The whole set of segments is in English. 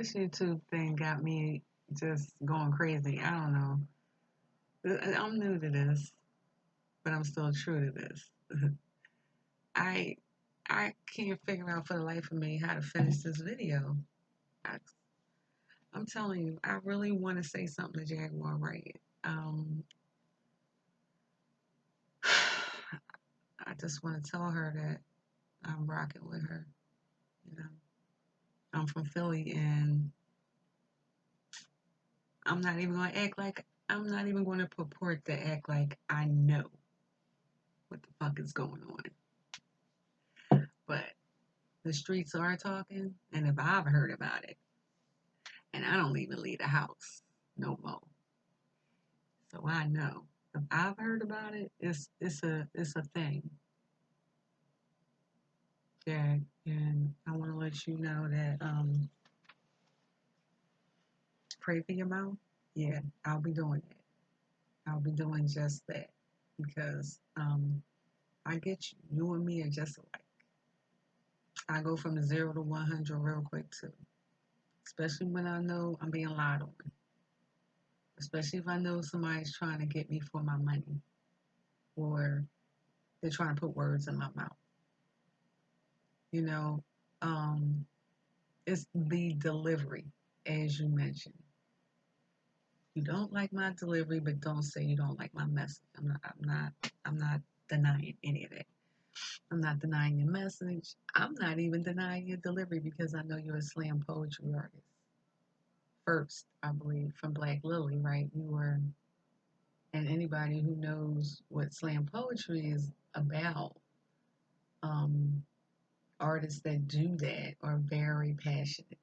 This YouTube thing got me just going crazy. I don't know. I'm new to this, but I'm still true to this. I I can't figure out for the life of me how to finish this video. I, I'm telling you, I really want to say something to Jaguar Wright. I just want to tell her that I'm rocking with her. You know, I'm from Philly, and I'm not even going to purport to act like I know what the fuck is going on. But the streets are talking, and if I've heard about it, and I don't even leave the house no more, so I know if I've heard about it, it's a thing, Jack. And I want to let you know that pray for your mouth. Yeah, I'll be doing that. I'll be doing just that because I get you. You and me are just alike. I go from 0 to 100 real quick too, especially when I know I'm being lied on. Especially if I know somebody's trying to get me for my money or they're trying to put words in my mouth. You know, um, it's the delivery, as you mentioned. You don't like my delivery, but don't say you don't like my message. I'm not denying any of that. I'm not denying your message. I'm not even denying your delivery because I know you're a slam poetry artist. First, I believe, from Black Lily, right? You were, and anybody who knows what slam poetry is about, um, artists that do that are very passionate,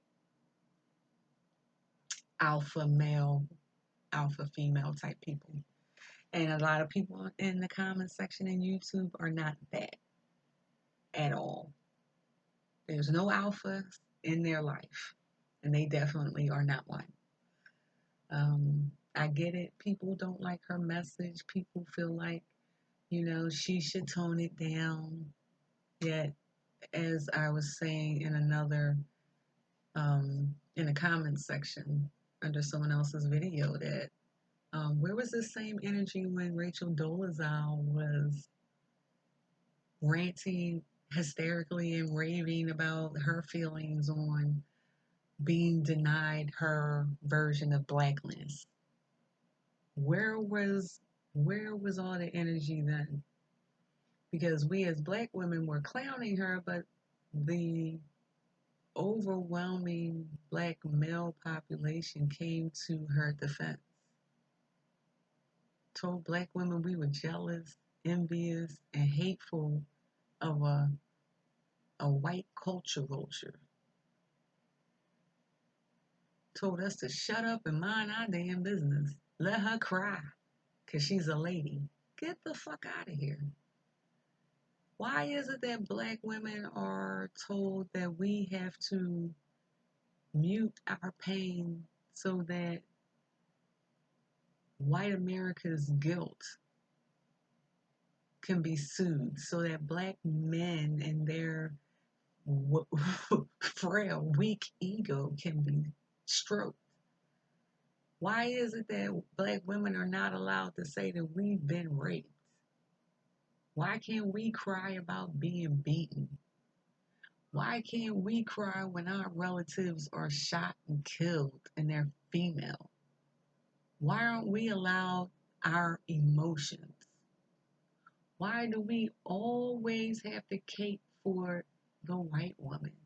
alpha male, alpha female type people. And a lot of people in the comment section in YouTube are not that at all. There's no alphas in their life, and they definitely are not one. I get it. People don't like her message. People feel like, she should tone it down. Yet, as I was saying in another, in the comments section under someone else's video, that where was the same energy when Rachel Dolezal was ranting hysterically and raving about her feelings on being denied her version of blackness? Where was where was all the energy then? Because we as black women were clowning her, but the overwhelming black male population came to her defense. Told black women we were jealous, envious, and hateful of a white culture vulture. Told us to shut up and mind our damn business. Let her cry, 'cause she's a lady. Get the fuck out of here. Why is it that black women are told that we have to mute our pain so that white America's guilt can be soothed, so that black men and their frail, weak ego can be stroked? Why is it that black women are not allowed to say that we've been raped? Why can't we cry about being beaten? Why can't we cry when our relatives are shot and killed and they're female? Why aren't we allowed our emotions? Why do we always have to cape for the white woman?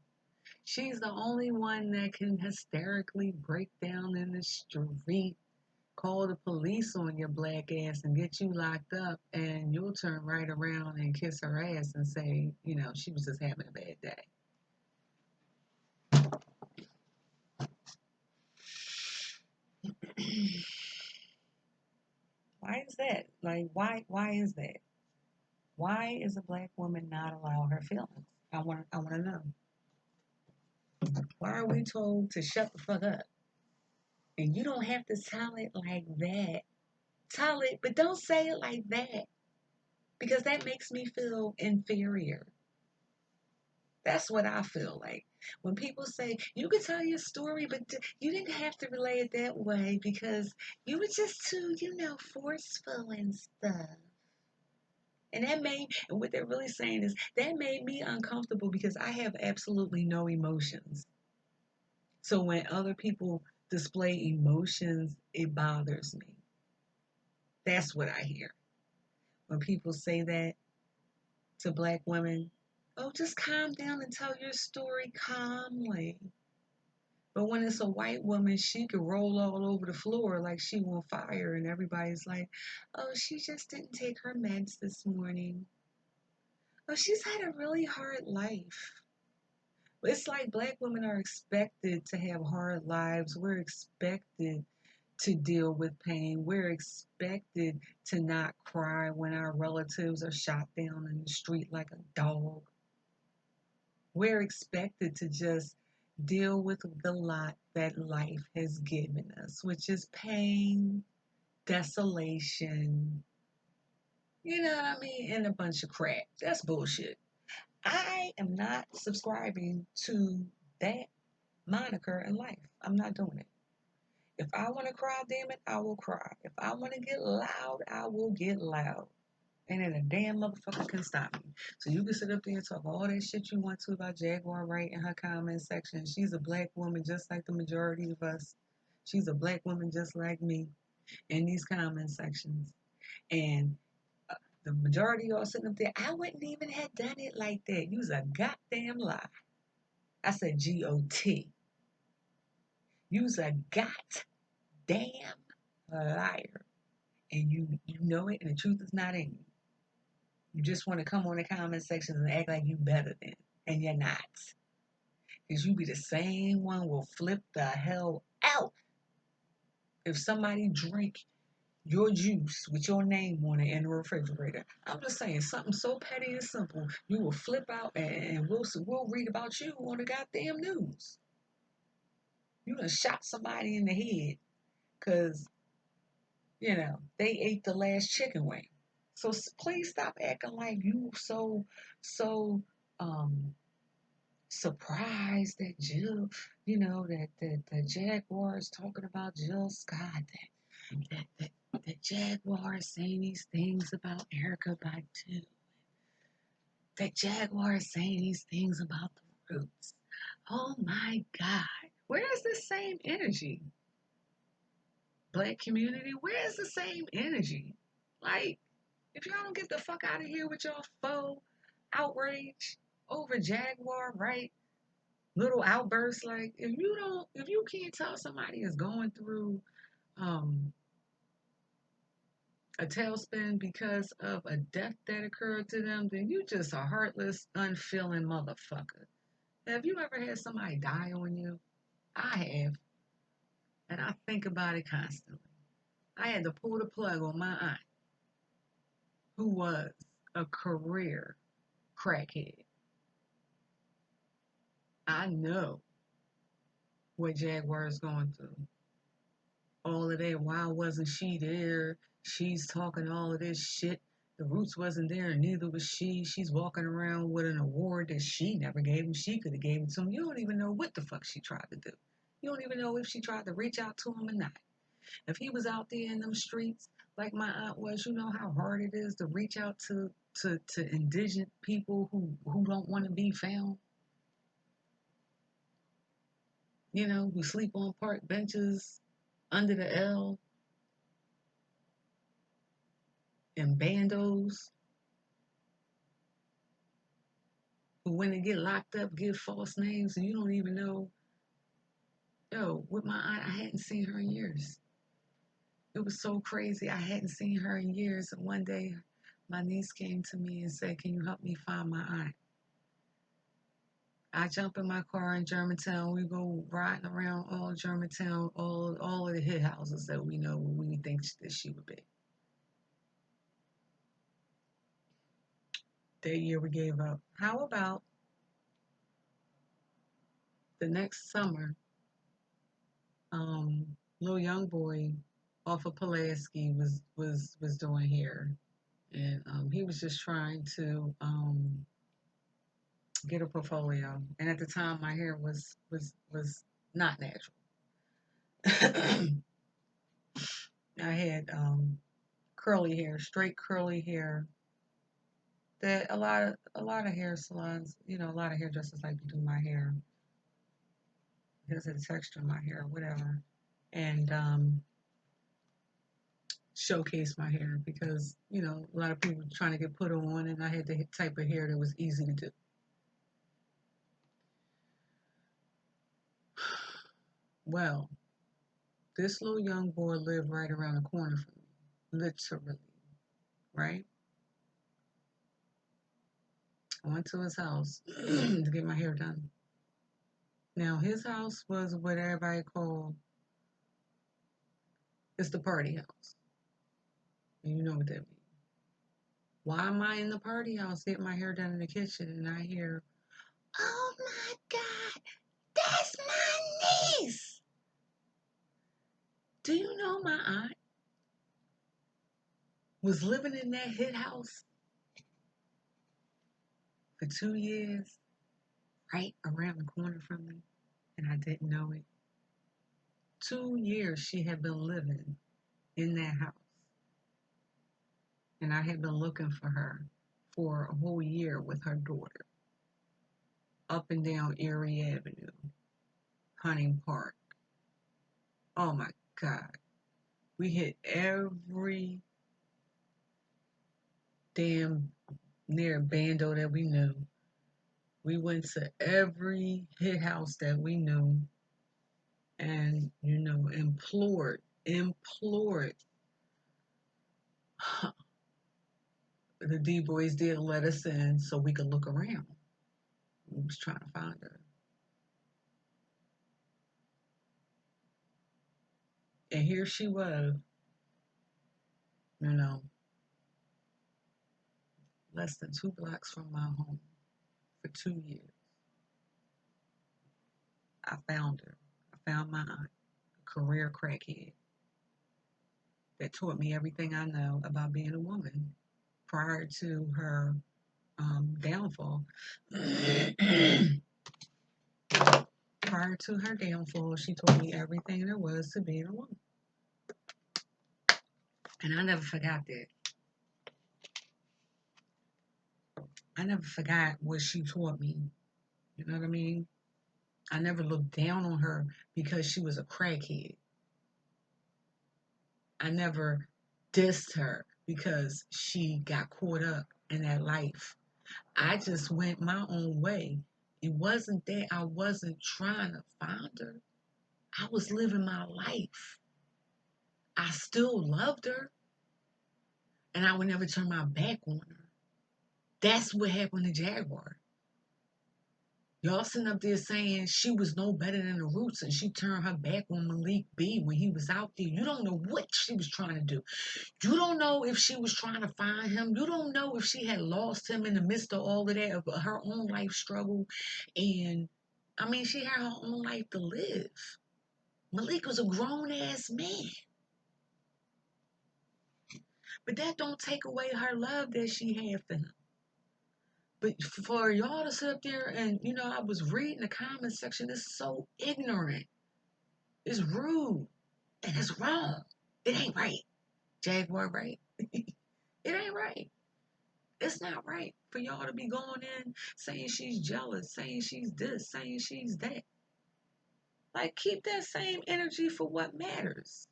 She's the only one that can hysterically break down in the street, call the police on your black ass and get you locked up, and you'll turn right around and kiss her ass and say, she was just having a bad day. Why is that? Like, why is that? Why is a black woman not allowed her feelings? I want to know. Why are we told to shut the fuck up? And you don't have to tell it like that. Tell it, but don't say it like that, because that makes me feel inferior. That's what I feel like. When people say, you could tell your story, but you didn't have to relay it that way because you were just too, forceful and stuff. And what they're really saying is that made me uncomfortable because I have absolutely no emotions. So when other people display emotions, it bothers me. That's what I hear. When people say that to black women, oh, just calm down and tell your story calmly. But when it's a white woman, she could roll all over the floor like she on fire, and everybody's like, oh, she just didn't take her meds this morning. Oh, she's had a really hard life. It's like black women are expected to have hard lives. We're expected to deal with pain. We're expected to not cry when our relatives are shot down in the street like a dog. We're expected to just deal with the lot that life has given us, which is pain, desolation, you know what I mean, and a bunch of crap. That's bullshit. I am not subscribing to that moniker in life. I'm not doing it. If I want to cry, damn it, I will cry. If I want to get loud, I will get loud. And then a damn motherfucker can stop me. So you can sit up there and talk all that shit you want to about Jaguar Wright in her comment section. She's a black woman just like the majority of us. She's a black woman just like me in these comment sections. And the majority of y'all sitting up there, I wouldn't even have done it like that. You's a goddamn lie. I said GOT. You's a goddamn liar. And you know it, and the truth is not in you. You just want to come on the comment sections and act like you better than, and you're not. Because you be the same one will flip the hell out if somebody drink your juice with your name on it in the refrigerator. I'm just saying something so petty and simple. You will flip out, and we'll read about you on the goddamn news. You done shot somebody in the head because they ate the last chicken wing. So please stop acting like you so um surprised that Jill, that the Jaguar is talking about Jill Scott, that Jaguar is saying these things about Erica Badu, that Jaguar is saying these things about the Roots. Oh my God, where's the same energy? Black community, where's the same energy? Like, if y'all don't get the fuck out of here with your faux outrage over Jaguar, right? Little outbursts, like if you can't tell somebody is going through um a tailspin because of a death that occurred to them, then you just a heartless, unfeeling motherfucker. Have you ever had somebody die on you? I have, and I think about it constantly. I had to pull the plug on my aunt, who was a career crackhead. I know what Jaguar is going through. All of that. Why wasn't she there? She's talking all of this shit. The Roots wasn't there, and neither was she. She's walking around with an award that she never gave him. She could have gave it to him. You don't even know what the fuck she tried to do. You don't even know if she tried to reach out to him or not. If he was out there in them streets like my aunt was, you know how hard it is to reach out to indigent people who don't want to be found. Who sleep on park benches under the L and bandos, who when they get locked up give false names and you don't even know. Yo, with my aunt, I hadn't seen her in years. It was so crazy. I hadn't seen her in years. And one day, my niece came to me and said, can you help me find my aunt? I jump in my car in Germantown. We go riding around all Germantown, all of the hit houses that we know where we think that she would be. That year we gave up. How about the next summer, little young boy off of Pulaski was doing hair, and he was just trying to get a portfolio. And at the time, my hair was not natural. I had curly hair, straight curly hair. That a lot of hair salons, a lot of hairdressers like to do my hair because of the texture of my hair, whatever, and showcase my hair because a lot of people were trying to get put on, and I had the type of hair that was easy to do. Well, this little young boy lived right around the corner from me, literally, right? I went to his house to get my hair done. Now, his house was what everybody called, it's the party house. And you know what that means. Why am I in the party house getting my hair done in the kitchen and I hear, "Oh my God, that's my niece"? Do you know my aunt was living in that hit house for 2 years, right around the corner from me, and I didn't know it? 2 years she had been living in that house, and I had been looking for her for a whole year with her daughter, up and down Erie Avenue, Hunting Park. Oh my God. We hit every damn near bando that we knew. We went to every hit house that we knew and, implored the D boys did let us in so we could look around. We was trying to find her. And here she was, you know, less than 2 blocks from my home for 2 years. I found her. I found my aunt, a career crackhead that taught me everything I know about being a woman prior to her downfall. Prior to her downfall, she taught me everything there was to being a woman. And I never forgot that. I never forgot what she taught me. You know what I mean? I never looked down on her because she was a crackhead. I never dissed her because she got caught up in that life. I just went my own way. It wasn't that I wasn't trying to find her. I was living my life. I still loved her, and I would never turn my back on her. That's what happened to Jaguar. Y'all sitting up there saying she was no better than the Roots and she turned her back on Malik B when he was out there. You don't know what she was trying to do. You don't know if she was trying to find him. You don't know if she had lost him in the midst of all of that, of her own life struggle. And I mean, she had her own life to live. Malik was a grown ass man. But that don't take away her love that she had for him. But for y'all to sit up there and, I was reading the comment section, it's so ignorant. It's rude. And it's wrong. It ain't right. Jaguar Wright. It ain't right. It's not right for y'all to be going in saying she's jealous, saying she's this, saying she's that. Like, keep that same energy for what matters.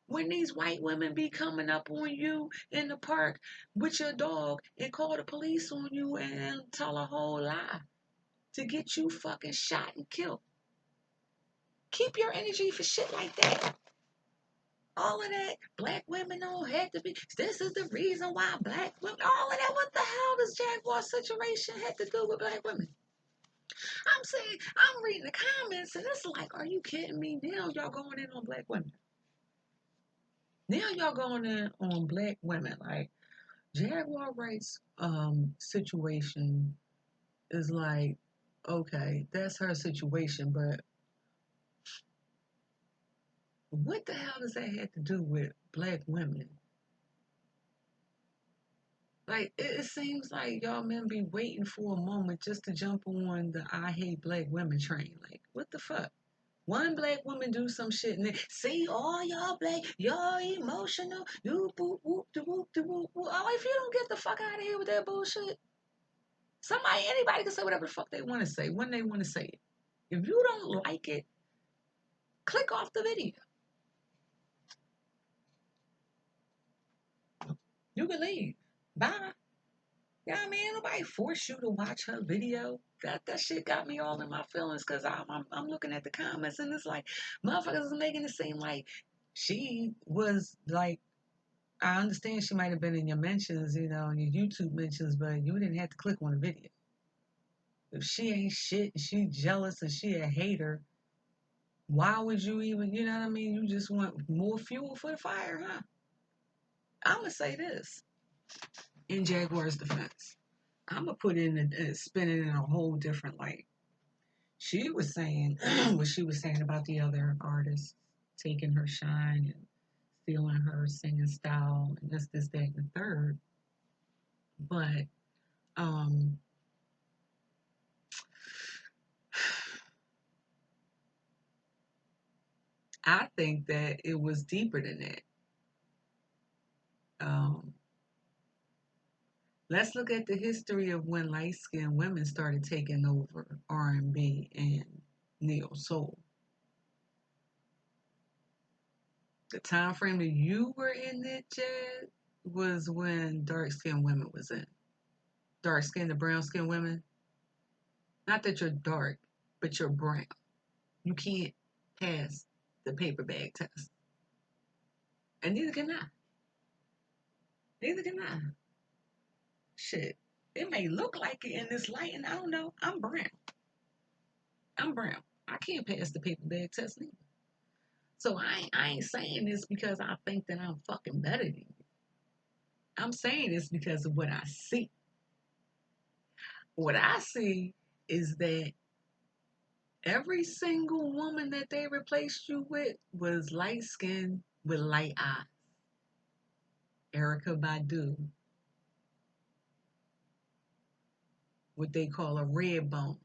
When these white women be coming up on you in the park with your dog and call the police on you and tell a whole lie to get you fucking shot and killed. Keep your energy for shit like that. All of that, black women don't have to be, this is the reason why black women, all of that, what the hell does Jaguar situation have to do with black women? I'm saying, I'm reading the comments and it's like, are you kidding me? Now y'all going in on black women. Now y'all going in on black women. Like, Jaguar Wright's situation is like, okay, that's her situation, but what the hell does that have to do with black women? Like it seems like y'all men be waiting for a moment just to jump on the I hate black women train. Like what the fuck? One black woman do some shit and then see all y'all black, y'all emotional, you boop whoop de whoop de whoop. Oh, if you don't get the fuck out of here with that bullshit, somebody, anybody can say whatever the fuck they want to say when they want to say it. If you don't like it, click off the video. You can leave. Bye. Yeah, man, nobody forced you to watch her video. That shit got me all in my feelings because I'm looking at the comments and it's like motherfuckers is making it seem like she was like, I understand she might have been in your mentions, you know, in your YouTube mentions, but you didn't have to click on the video. If she ain't shit and she jealous and she a hater, why would you even, you know what I mean? You just want more fuel for the fire, huh? I'm going to say this in Jaguar's defense. I'm going to put in and spin it in a whole different light. She was saying what she was saying about the other artists taking her shine and stealing her singing style and this, that, and the third. But I think that it was deeper than that. Um, let's look at the history of when light-skinned women started taking over R&B and neo soul. The time frame that you were in it, Jed, was when dark-skinned women was in. Dark-skinned to brown-skinned women. Not that you're dark, but you're brown. You can't pass the paper bag test. And neither can I. Neither can I. Shit. It may look like it in this light, and I don't know. I'm brown. I'm brown. I can't pass the paper bag test neither. So I ain't saying this because I think that I'm fucking better than you. I'm saying this because of what I see. What I see is that every single woman that they replaced you with was light skinned with light eyes. Erica Badu, what they call a red bone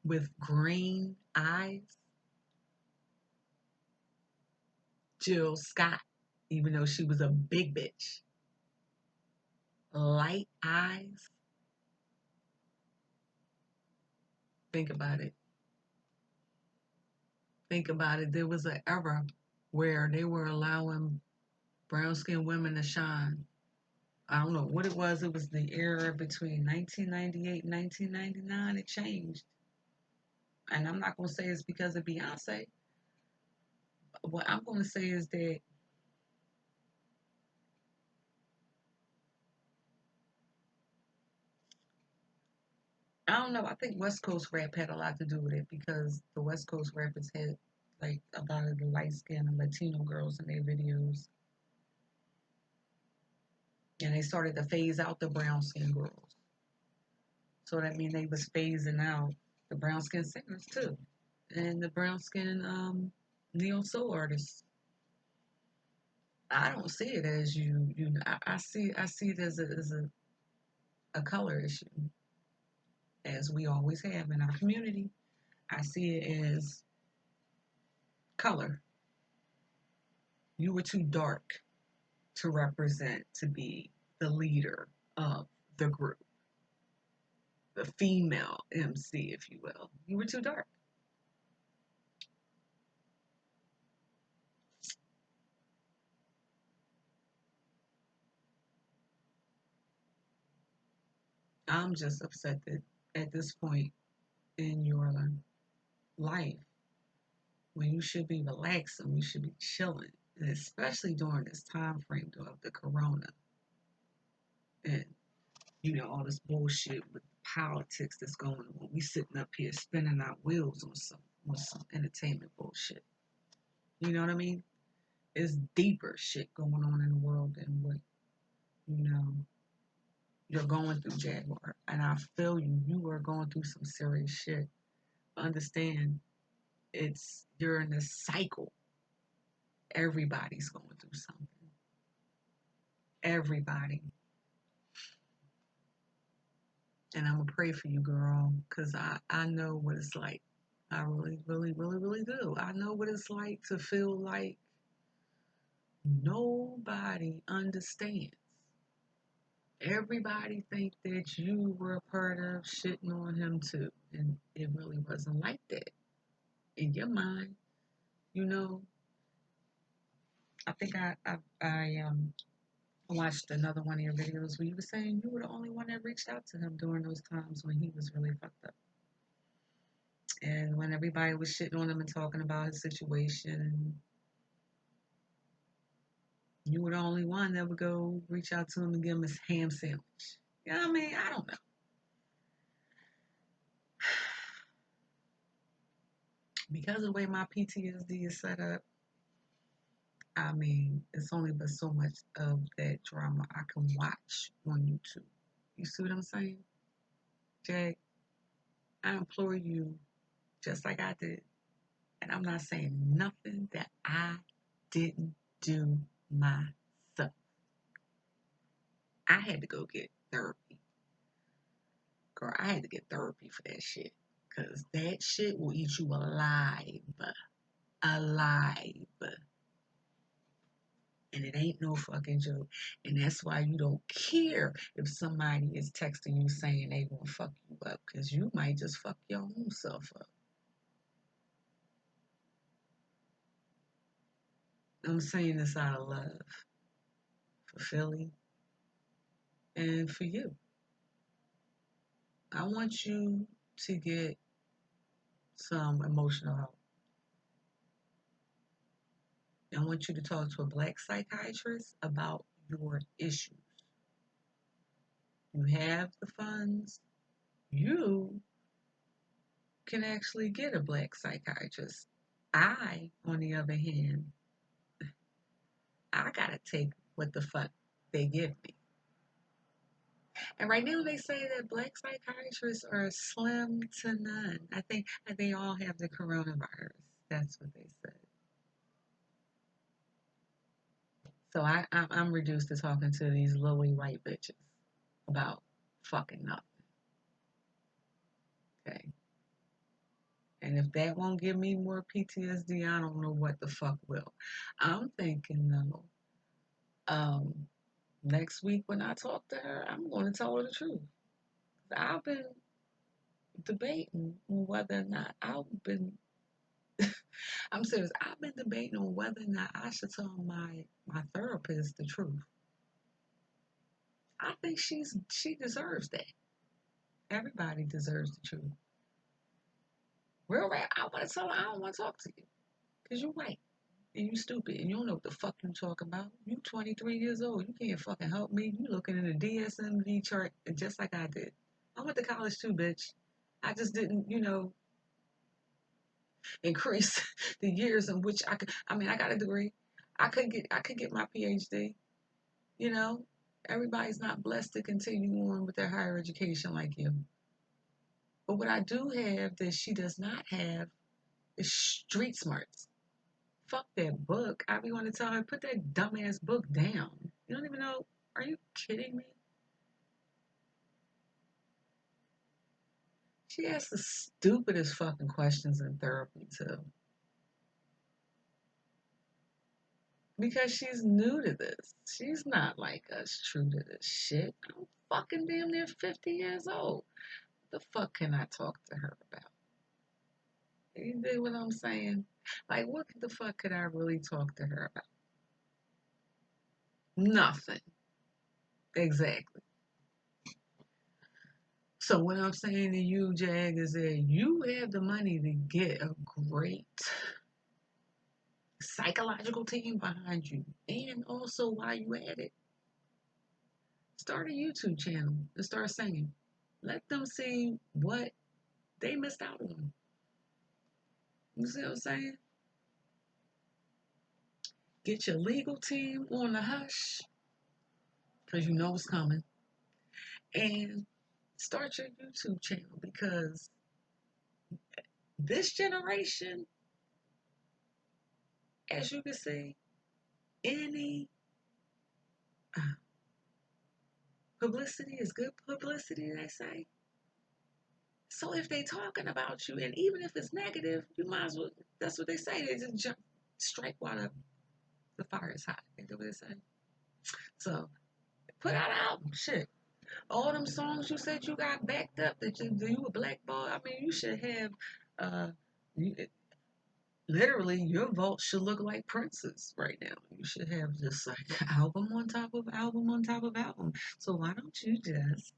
with green eyes. Jill Scott, even though she was a big bitch. Light eyes. Think about it. Think about it. There was an era where they were allowing brown skinned women to shine. I don't know what it was. It was the era between 1998 and 1999. It changed. And I'm not going to say it's because of Beyonce. What I'm going to say is that I don't know. I think West Coast rap had a lot to do with it because the West Coast rappers had like a lot of the light skinned and Latino girls in their videos. And they started to phase out the brown skinned girls. So that means they was phasing out the brown skinned singers too. And the brown skinned neo soul artists. I don't see it as you know, I see it as a color issue, as we always have in our community. I see it as color. You were too dark to represent, to be the leader of the group, the female MC, if you will. You were too dark. I'm just upset that at this point in your life, when you should be relaxing, you should be chilling, and especially during this time frame of the corona and all this bullshit with politics that's going on. We sitting up here spinning our wheels on some entertainment bullshit. You know what I mean? It's deeper shit going on in the world than what you know you're going through, Jaguar. And I feel you. You are going through some serious shit. Understand, you're in a cycle. Everybody's going through something. Everybody. And I'm gonna pray for you, girl, because I know what it's like. I really, really, really, really do. I know what it's like to feel like nobody understands. Everybody think that you were a part of shitting on him too. And it really wasn't like that. In your mind, you know, I think I watched another one of your videos where you were saying you were the only one that reached out to him during those times when he was really fucked up. And when everybody was shitting on him and talking about his situation, you were the only one that would go reach out to him and give him his ham sandwich. You know what I mean? I don't know. Because of the way my PTSD is set up, I mean, it's only but so much of that drama I can watch on YouTube. You see what I'm saying? Jag, I implore you, just like I did, and I'm not saying nothing that I didn't do myself. I had to go get therapy. Girl, I had to get therapy for that shit. Because that shit will eat you alive. Alive. And it ain't no fucking joke. And that's why you don't care if somebody is texting you saying they gonna fuck you up. Because you might just fuck your own self up. I'm saying this out of love for Philly and for you. I want you to get some emotional help. I want you to talk to a black psychiatrist about your issues. You have the funds, you can actually get a black psychiatrist. I, on the other hand, I gotta take what the fuck they give me. And right now they say that black psychiatrists are slim to none. I think they all have the coronavirus. That's what they said. So I'm reduced to talking to these lily white bitches about fucking nothing. Okay. And if that won't give me more PTSD, I don't know what the fuck will. I'm thinking though, next week when I talk to her, I'm going to tell her the truth. I've been debating on whether or not I'm serious. I've been debating on whether or not I should tell my therapist the truth. I think she deserves that. Everybody deserves the truth. Real rap, I want to tell her I don't want to talk to you because you're white and you stupid and you don't know what the fuck you talking about. You 23 years old. You can't fucking help me. You looking in the DSMV chart just like I did. I went to college too, bitch. I just didn't, increase the years in which I could. I mean, I got a degree. I could get my PhD. You know, everybody's not blessed to continue on with their higher education like you. But what I do have that she does not have is street smarts. Fuck that book. I be want to tell her, put that dumbass book down. You don't even know. Are you kidding me? She asks the stupidest fucking questions in therapy too. Because she's new to this. She's not like us true to this shit. I'm fucking damn near 50 years old. The fuck can I talk to her about? You dig what I'm saying? Like, what the fuck could I really talk to her about? Nothing. Exactly. So what I'm saying to you, Jag, is that you have the money to get a great psychological team behind you. And also, while you at it, start a YouTube channel and start singing. Let them see what they missed out on. You see what I'm saying? Get your legal team on the hush, because you know it's coming. And start your YouTube channel because this generation, as you can see, any publicity is good publicity, they say. So if they talking about you, and even if it's negative, you might as well. That's what they say. They just jump strike while the fire is hot. They do what they say. So put out an album. Shit. All them songs you said you got backed up that you a blackball. I mean, you should have. Uh, you, literally, your vault should look like Prince's right now. You should have just like album on top of album on top of album. So why don't you just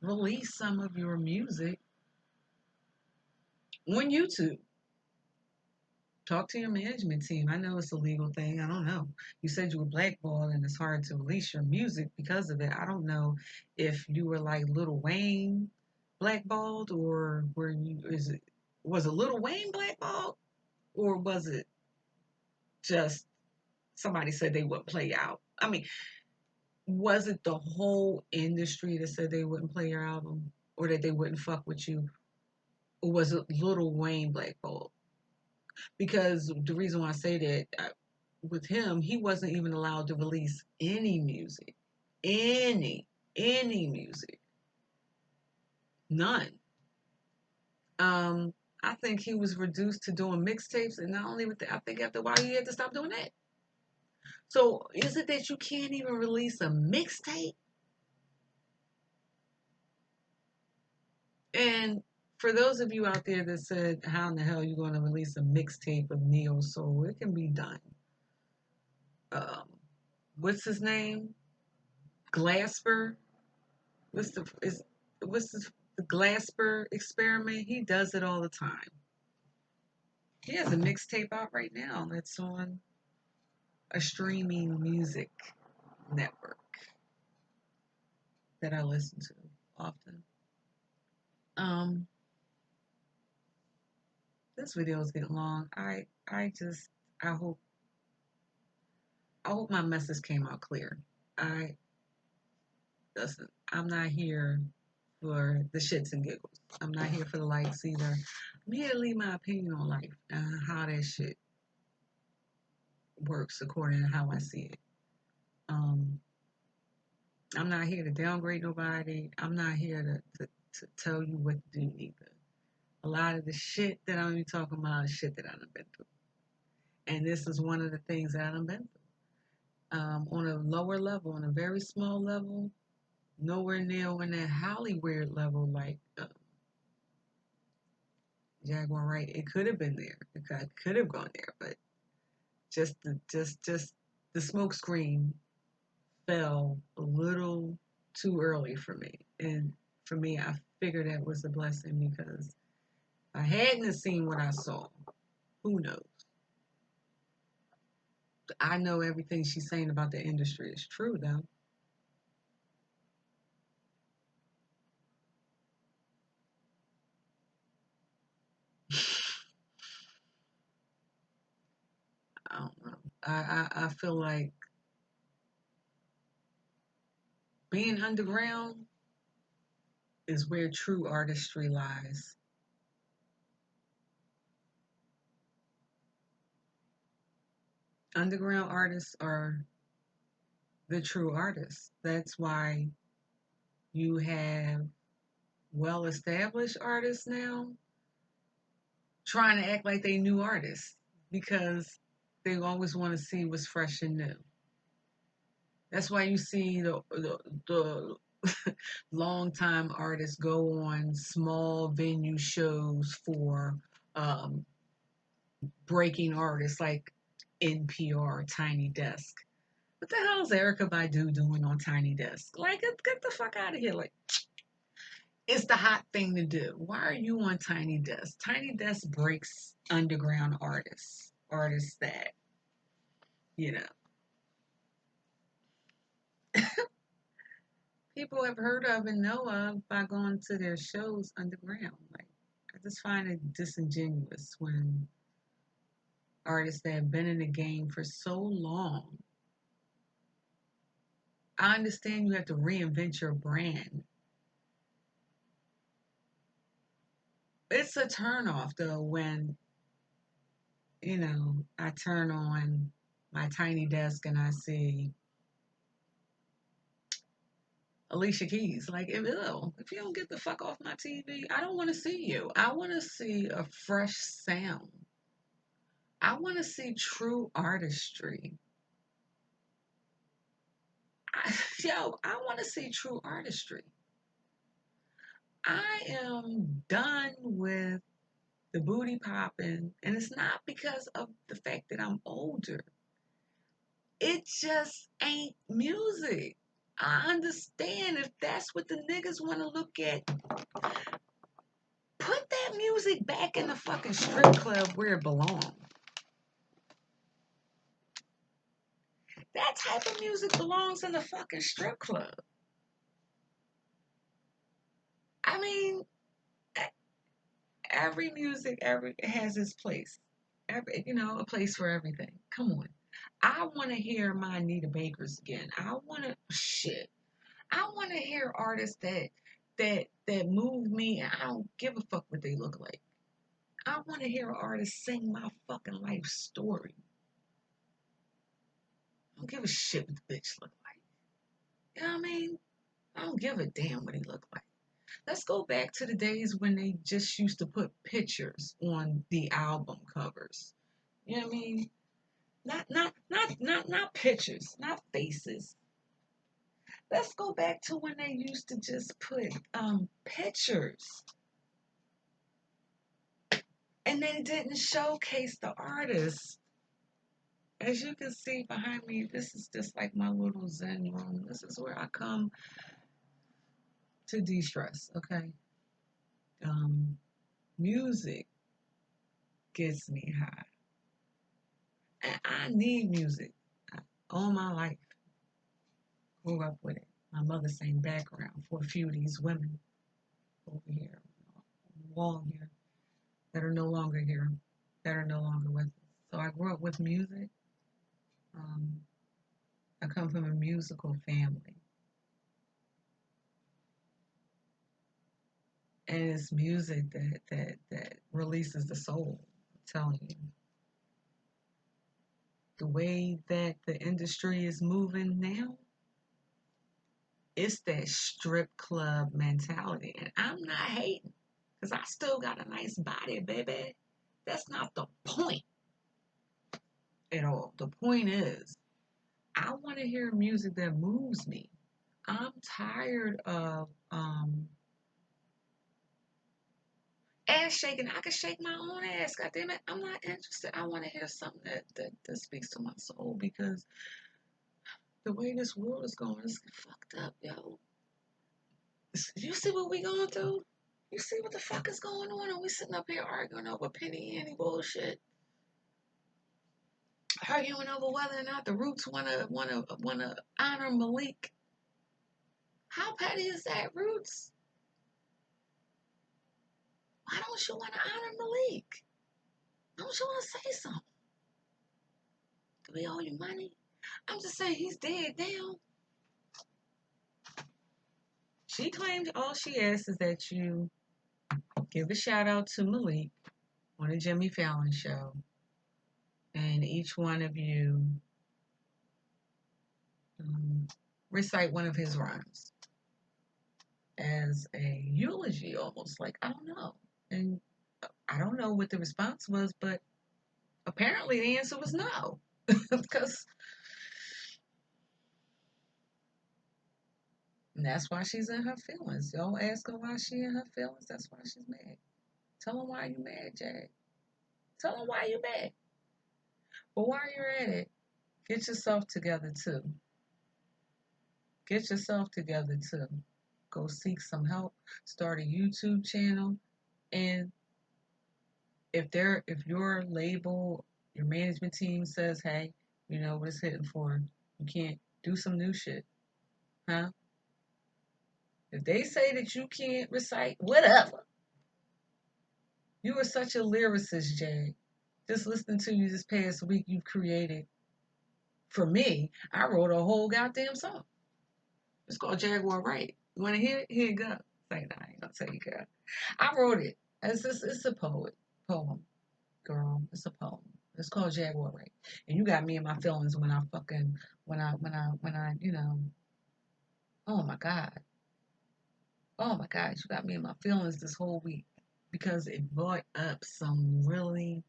release some of your music on YouTube? Talk to your management team. I know it's a legal thing. I don't know. You said you were blackballed and it's hard to release your music because of it. I don't know if you were like Lil Wayne blackballed or were you is it was it Lil Wayne blackballed or was it just somebody said they wouldn't play out? I mean, was it the whole industry that said they wouldn't play your album or that they wouldn't fuck with you? Or was it Lil Wayne blackballed? Because the reason why I say that with him, he wasn't even allowed to release any music, any any music, none. Um, I think he was reduced to doing mixtapes, and not only with that, I think after a while he had to stop doing that. So is it that you can't even release a mixtape? And for those of you out there that said, "How in the hell are you going to release a mixtape of neo soul?" It can be done. Um, what's his name? Glasper. What's the is what's the Glasper experiment? He does it all the time. He has a mixtape out right now that's on a streaming music network that I listen to often. Um, this video is getting long. I just I hope I hope my message came out clear. I listen. I'm not here for the shits and giggles. I'm not here for the likes either. I'm here to leave my opinion on life and how that shit works according to how I see it. Um, I'm not here to downgrade nobody. I'm not here to tell you what to do either. A lot of the shit that I'm be talking about is shit that I've been through. And this is one of the things that I've been through. On a lower level, on a very small level, nowhere near on that Hollywood level like Jaguar Wright. It could have been there. It could have gone there, but just the smoke screen fell a little too early for me. And for me, I figured that was a blessing because if I hadn't seen what I saw, who knows? I know everything she's saying about the industry is true, though. I don't know. I feel like being underground is where true artistry lies. Underground artists are the true artists. That's why you have well established artists now trying to act like they new artists because they always want to see what's fresh and new. That's why you see the long time artists go on small venue shows for um, breaking artists like NPR, Tiny Desk. What the hell is Erica Badu doing on Tiny Desk? Like, get the fuck out of here! Like, it's the hot thing to do. Why are you on Tiny Desk? Tiny Desk breaks underground artists, artists that you know people have heard of and know of by going to their shows underground. Like, I just find it disingenuous when artists that have been in the game for so long. I understand you have to reinvent your brand. It's a turnoff though when, I turn on my tiny desk and I see Alicia Keys. Like, if you don't get the fuck off my TV, I don't want to see you. I want to see a fresh sound. I want to see true artistry. I want to see true artistry. I am done with the booty popping, and it's not because of the fact that I'm older. It just ain't music. I understand if that's what the niggas want to look at. Put that music back in the fucking strip club where it belongs. That type of music belongs in the fucking strip club. I mean, every music every has its place. A place for everything. Come on. I want to hear my Anita Bakers again. I want to shit. I want to hear artists that move me, and I don't give a fuck what they look like. I want to hear artists sing my fucking life story. I don't give a shit what the bitch look like. You know what I mean? I don't give a damn what he look like. Let's go back to the days when they just used to put pictures on the album covers. You know what I mean? Not pictures, not faces. Let's go back to when they used to just put pictures and they didn't showcase the artist. As you can see behind me, this is just like my little zen room. This is where I come to de-stress, okay? Um, Music gets me high. And I need music all my life. Grew up with it. My mother sang background for a few of these women over here on the wall here that are no longer here, that are no longer with us. So I grew up with music. Um, I come from a musical family. And it's music that releases the soul. I'm telling you. The way that the industry is moving now, it's that strip club mentality. And I'm not hating, because I still got a nice body, baby. That's not the point at all. The point is, I want to hear music that moves me. I'm tired of ass shaking. I can shake my own ass. God damn it. I'm not interested. I want to hear something that speaks to my soul, because the way this world is going is fucked up, yo. You see what we going through? You see what the fuck is going on? And we sitting up here arguing over penny ante bullshit. Arguing over whether or not the Roots wanna honor Malik. How petty is that, Roots? Why don't you wanna honor Malik? Don't you wanna say something? Do we owe you money? I'm just saying he's dead now. She claimed all she asks is that you give a shout out to Malik on the Jimmy Fallon show, and each one of you recite one of his rhymes as a eulogy, almost like, I don't know. And I don't know what the response was, but apparently the answer was no. Because that's why she's in her feelings. Y'all ask her why she in her feelings. That's why she's mad. Tell her why you mad, Jag. Tell her why you mad. But while you're at it, get yourself together too. Get yourself together too. Go seek some help. Start a YouTube channel. And if your label, your management team says, hey, you know what it's hitting for, you can't do some new shit. Huh? If they say that you can't recite, whatever. You are such a lyricist, Jag. Just listening to you this past week, you've created, for me, I wrote a whole goddamn song. It's called Jaguar Wright. You want to hear it? Here you go. Say that. I ain't gonna tell you, girl. I wrote it. It's a poem, girl. It's a poem. It's called Jaguar Wright. And you got me in my feelings when I fucking, when I, Oh my God. Oh my God, you got me in my feelings this whole week because it brought up some really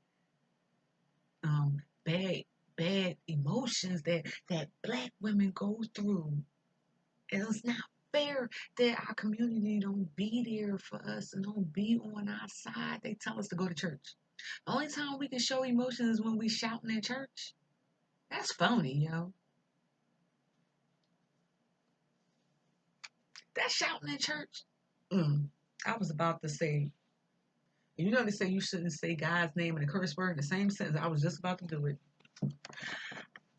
um bad bad emotions that black women go through. And it's not fair that our community don't be there for us and don't be on our side. They tell us to go to church. The only time we can show emotion is when we shouting at church. That's phony, yo. That's shouting at church. Mm. I was about to say, you know, they say you shouldn't say God's name in a curse word in the same sentence. I was just about to do it.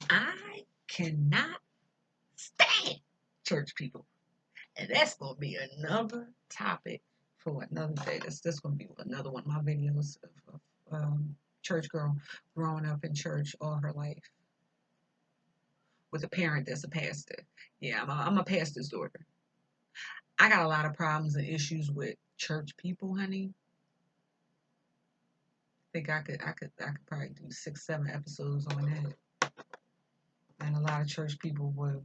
I cannot stand church people. And that's going to be another topic for another day. That's going to be another one of my videos of church girl growing up in church all her life with a parent that's a pastor. Yeah, I'm a pastor's daughter. I got a lot of problems and issues with church people, honey. I think I could probably do 6, 7 episodes on that. And a lot of church people would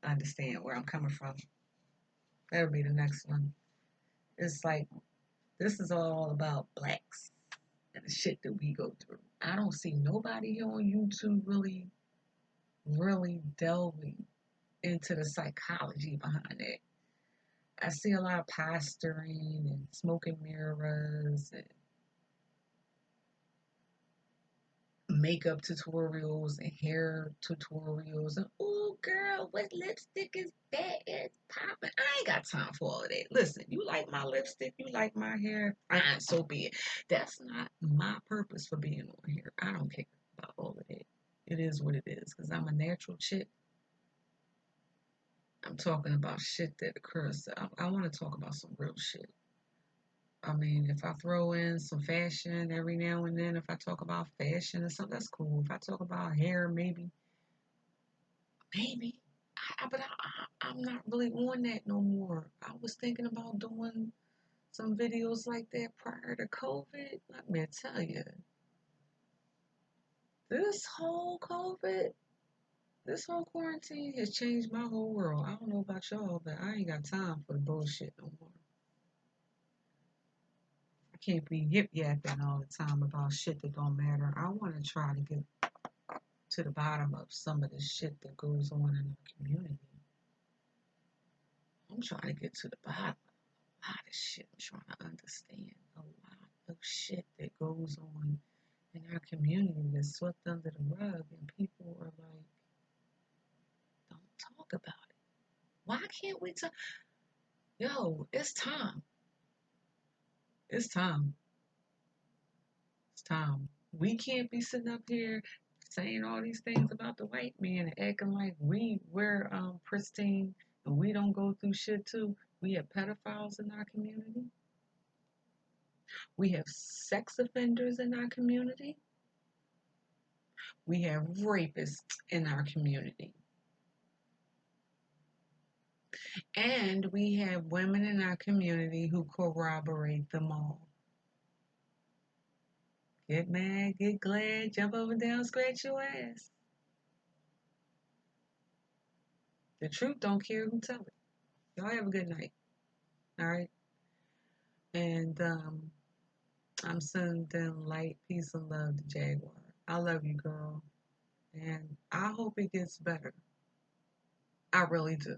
understand where I'm coming from. That'll be the next one. It's like this is all about blacks and the shit that we go through. I don't see nobody here on YouTube really delving into the psychology behind it. I see a lot of posturing and smoking mirrors and makeup tutorials and hair tutorials and oh girl, what lipstick is that? It's popping. I ain't got time for all of that. Listen, you like my lipstick, you like my hair, fine, so be it. That's not my purpose for being on here. I don't care about all of that. It is what it is, because I'm a natural chick. I'm talking about shit that occurs. I want to talk about some real shit. I mean, if I throw in some fashion every now and then, if I talk about fashion or something, that's cool. If I talk about hair, maybe. I'm not really on that no more. I was thinking about doing some videos like that prior to COVID. Let me tell you, this whole COVID, this whole quarantine has changed my whole world. I don't know about y'all, but I ain't got time for the bullshit no more. I can't be hip yapping all the time about shit that don't matter. I want to try to get to the bottom of some of the shit that goes on in our community. I'm trying to get to the bottom of a lot of shit. I'm trying to understand a lot of shit that goes on in our community that's swept under the rug, and people are like, don't talk about it. Why can't we talk? Yo, it's time. It's time. It's time. We can't be sitting up here saying all these things about the white man and acting like we're pristine and we don't go through shit too. We have pedophiles in our community. We have sex offenders in our community. We have rapists in our community. And we have women in our community who corroborate them all. Get mad, get glad, jump up and down, scratch your ass. The truth don't care who tell it. Y'all have a good night. All right. And I'm sending light, peace, and love to Jaguar. I love you, girl. And I hope it gets better. I really do.